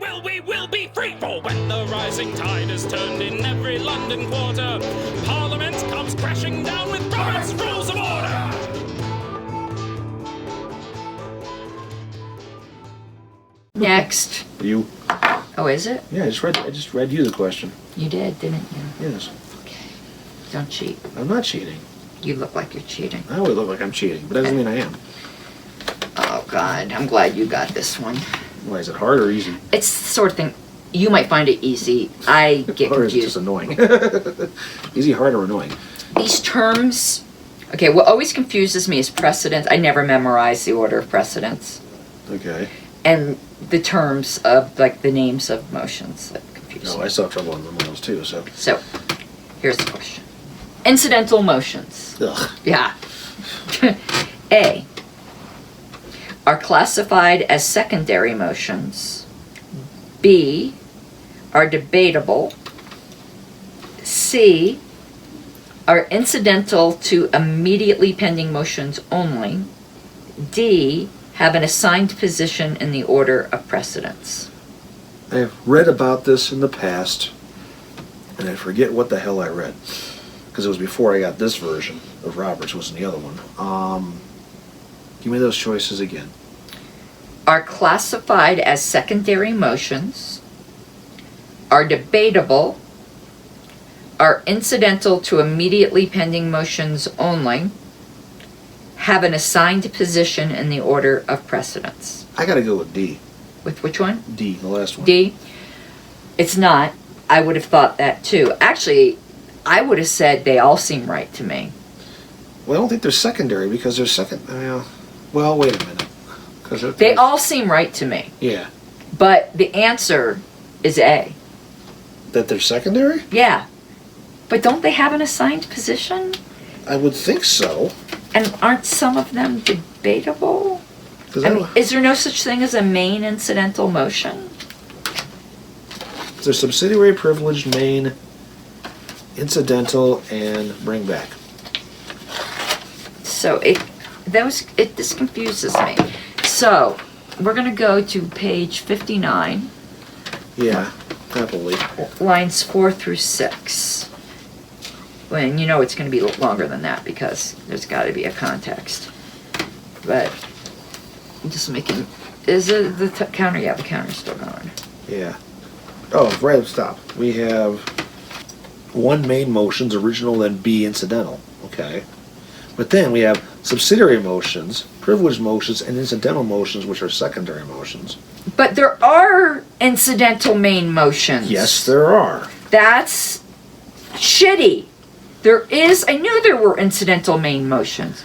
will we will be free. For when the rising tide is turned in every London quarter, Parliament comes crashing down with Robert's Rules of Order. Next. You. Oh, is it? Yeah, I just read you the question. You did, didn't you? Yes. Okay. Don't cheat. I'm not cheating. You look like you're cheating. I always look like I'm cheating, but that doesn't mean I am. Oh, God. I'm glad you got this one. Why, is it hard or easy? It's the sort of thing, you might find it easy. I get Or is it confused. just annoying? Easy, hard, or annoying? These terms, okay, what always confuses me is precedence. I never memorize the order of precedence. Okay. And the terms of, like, the names of motions that confuse No, me. I still have trouble on those too, so. So, here's the question. Incidental motions. Ugh. Yeah. A. Are classified as secondary motions. B. Are debatable. C. Are incidental to immediately pending motions only. D. Have an assigned position in the order of precedence. I've read about this in the past, and I forget what the hell I read. Because it was before I got this version of Roberts, wasn't the other one. Give me those choices again. Are classified as secondary motions, are debatable, are incidental to immediately pending motions only, have an assigned position in the order of precedence. I gotta go with D. With which one? D, the last one. D. It's not. I would have thought that too. Actually, I would have said they all seem right to me. Well, I don't think they're secondary because they're well, wait a minute. They all seem right to me. Yeah. But the answer is A. That they're secondary? Yeah. But don't they have an assigned position? I would think so. And aren't some of them debatable? I mean, is there no such thing as a main incidental motion? There's subsidiary, privileged, main, incidental, and bring back. So this confuses me. So we're going to go to page 59. Yeah, happily. Lines 4 through 6. When you know it's going to be longer than that because there's got to be a context. But I'm just making. Is it the counter? Yeah, the counter's still going. Yeah. Oh, right, stop. We have one main motions, original, then B, incidental. Okay. But then we have subsidiary motions, privileged motions, and incidental motions, which are secondary motions. But there are incidental main motions. Yes, there are. That's shitty. There is. I knew there were incidental main motions.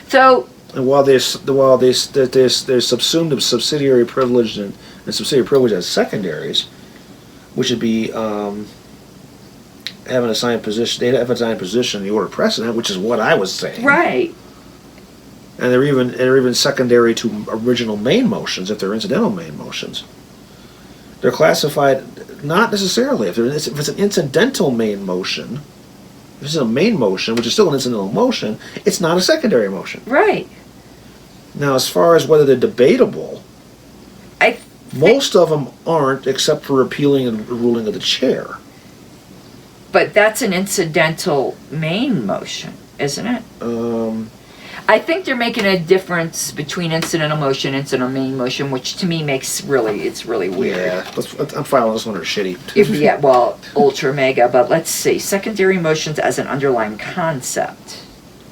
So. And while they're subsumed of subsidiary privilege and subsidiary privilege as secondaries, which would be have an assigned position. They'd have an assigned position in the order of precedent, which is what I was saying. Right. And they're even secondary to original main motions if they're incidental main motions. They're classified not necessarily if it's an incidental main motion. If it's a main motion, which is still an incidental motion, it's not a secondary motion. Right. Now, as far as whether they're debatable, most of them aren't, except for repealing and ruling of the chair. But that's an incidental main motion, isn't it? I think they're making a difference between incidental motion and incidental main motion, which to me makes it's really weird. Yeah, I'm filing this one under shitty. Yeah, well, ultra mega, but let's see. Secondary motions as an underlying concept.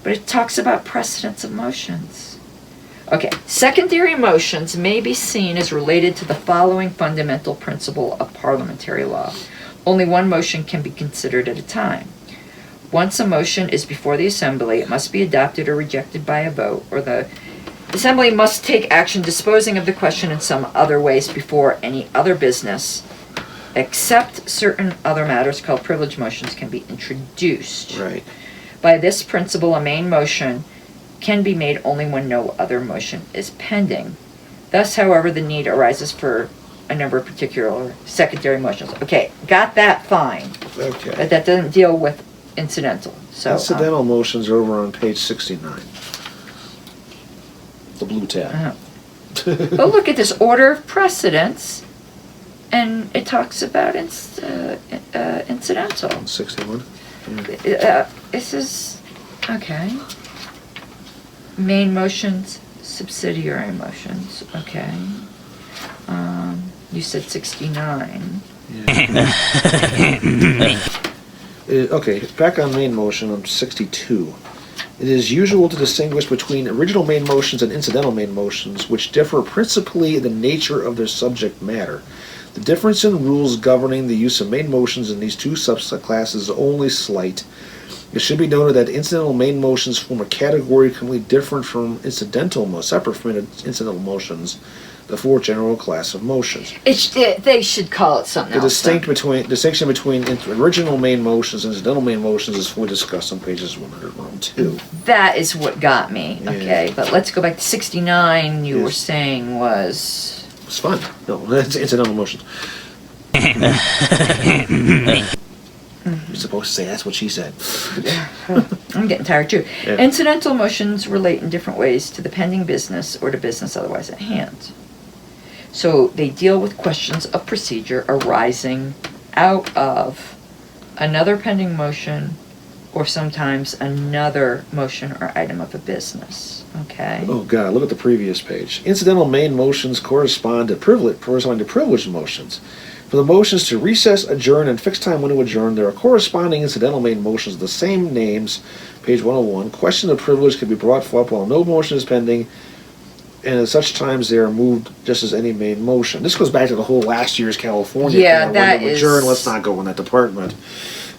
But it talks about precedence of motions. Okay, secondary motions may be seen as related to the following fundamental principle of parliamentary law. Only one motion can be considered at a time. Once a motion is before the Assembly, it must be adopted or rejected by a vote, or the Assembly must take action disposing of the question in some other ways before any other business, except certain other matters called privilege motions, can be introduced. Right. By this principle, a main motion can be made only when no other motion is pending. Thus, however, the need arises for a number of particular secondary motions. Okay, got that fine. Okay. But that doesn't deal with incidental. So incidental motions are over on page 69. The blue tab. Oh, look at this order of precedence. And it talks about incidental. 61. This is, okay. Main motions, subsidiary motions, okay. You said 69. Okay, back on main motion on 62. It is usual to distinguish between original main motions and incidental main motions, which differ principally in the nature of their subject matter. The difference in rules governing the use of main motions in these two subclasses is only slight. It should be noted that incidental main motions form a category completely different from separate from incidental motions, the fourth general class of motions. They should call it something The else. distinction between original main motions and incidental main motions is fully discussed on pages 100 and 102. That is what got me. Yeah. Okay, but let's go back to 69. You were Yes. saying was... It's fun. No, that's incidental motions. You're supposed to say that's what she said. I'm getting tired too. Yeah. Incidental motions relate in different ways to the pending business or to business otherwise at hand. So they deal with questions of procedure arising out of another pending motion or sometimes another motion or item of a business. Okay? Oh God, look at the previous page. Incidental main motions correspond to privileged motions. For the motions to recess, adjourn, and fixed time when to adjourn, there are corresponding incidental main motions of the same names. Page 101. Questions of privilege can be brought forth while no motion is pending, and at such times they are moved just as any main motion. This goes back to the whole last year's California. Yeah, thing, that when is... adjourn, let's not go in that department.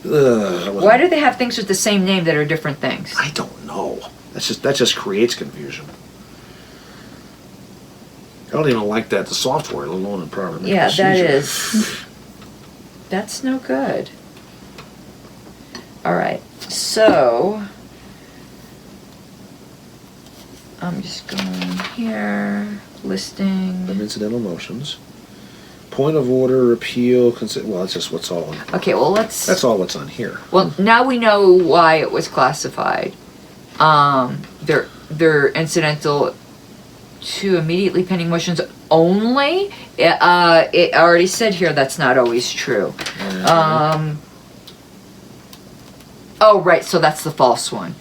Why do they have things with the same name that are different things? I don't know. That just creates confusion. I don't even like that the software, let alone in proper Yeah, that procedure. is... That's no good. All right, so... I'm just going here, listing... Of incidental motions. Point of order, appeal, well, that's just what's all on. Okay, well, let's... That's all what's on here. Well, now we know why it was classified. They're incidental to immediately pending motions only. It already said here that's not always true. Oh, right, so that's the false one.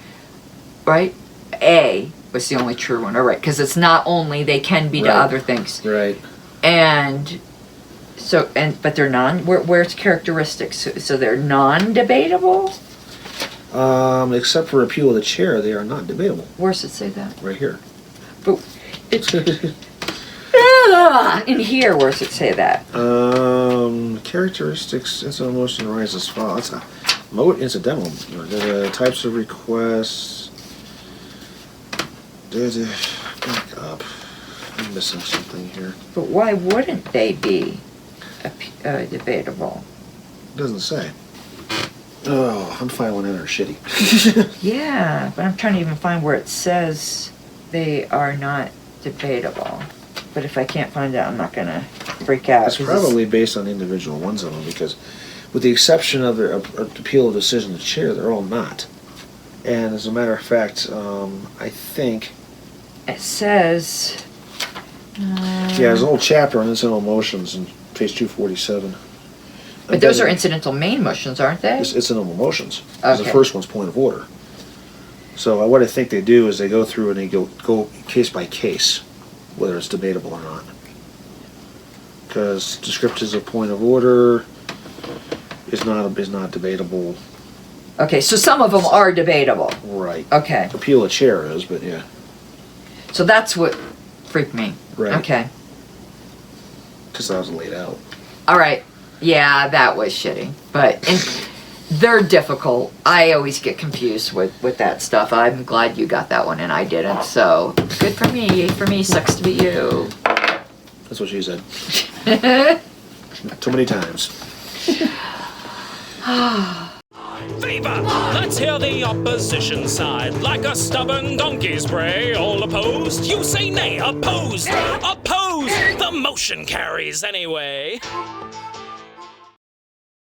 Right? A was the only true one. All right, because it's not only, they can be to Right. other things. Right. And... So, but they're where's characteristics? So they're non-debatable? Except for appeal of the chair, they are not debatable. Where's it say that? Right here. But it's... in here, where's it say that? Characteristics, incidental motion arises as follows. That's incidental. The types of requests. Back up. I'm missing something here. But why wouldn't they be debatable? It doesn't say. Oh, I'm filing in are shitty. Yeah, but I'm trying to even find where it says they are not debatable. But if I can't find it, I'm not gonna freak out. It's probably based on individual ones of them, because with the exception of the appeal of decision of the chair, they're all not. And as a matter of fact, I think... It says... yeah, there's a whole chapter on incidental motions in page 247. But those are incidental main motions, aren't they? It's incidental motions. 'Cause Okay. the first one's point of order. So what I think they do is they go through and they go case by case, whether it's debatable or not. Because descriptives of point of order is not debatable. Okay, so some of them are debatable. Right. Okay, Appeal of chair is, but yeah. so that's what freaked me. Right. Okay. Because that was laid out. All right. Yeah, that was shitty. But they're difficult. I always get confused with that stuff. I'm glad you got that one and I didn't. So good for me. Yay for me. Sucks to be you. That's what she said. Too many times. Viva! Let's hear the opposition side. Like a stubborn donkey's bray. All opposed? You say nay. Opposed! Opposed! The motion carries anyway.